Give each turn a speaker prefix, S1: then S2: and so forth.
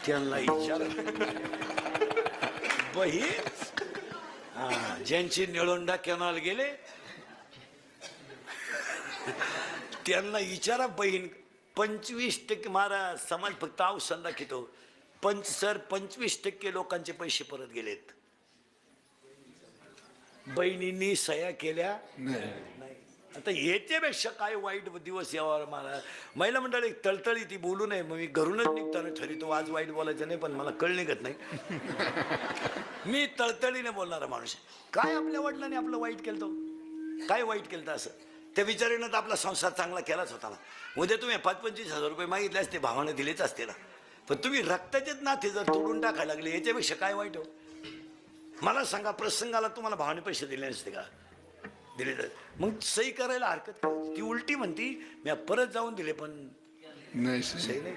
S1: त्यांना विचार बहीण ज्यांची निळोंडा कॅनॉल गेले त्यांना विचारा बहीण 25% मारा समाज फक्त औषध दाखवतो 25% लोकांचे पैसे परत गेलेत. बहिणींनी सह्या केल्या नाही. आता याच्यापेक्षा काय वाईट दिवस यावर मला महिला मंडळ एक तळतळी ती बोलू नये मग मी घरूनच निघताना ठरवतो आज वाईट बोलायचं नाही पण मला कळ निघत नाही. मी तळतळीने बोलणारा माणूस काय आपल्या वडिलांनी आपलं वाईट केलं तो काय वाईट केलं तर असं त्या विचारानं तर आपला संसार चांगला केलाच होता ना. उद्या तुम्ही 25,000 रुपये मागितले असते भावाने दिलेच असते ना. पण तुम्ही रक्ताचेच नाते जर तोडून टाकायला लागले याच्यापेक्षा काय वाईट हो. मला सांगा प्रसंगाला तुम्हाला भावाने पैसे दिले नसते का दिले तर मग सही करायला हरकत ती उलटी म्हणती मी परत जाऊन दिले पण
S2: नाही
S1: सही नाही.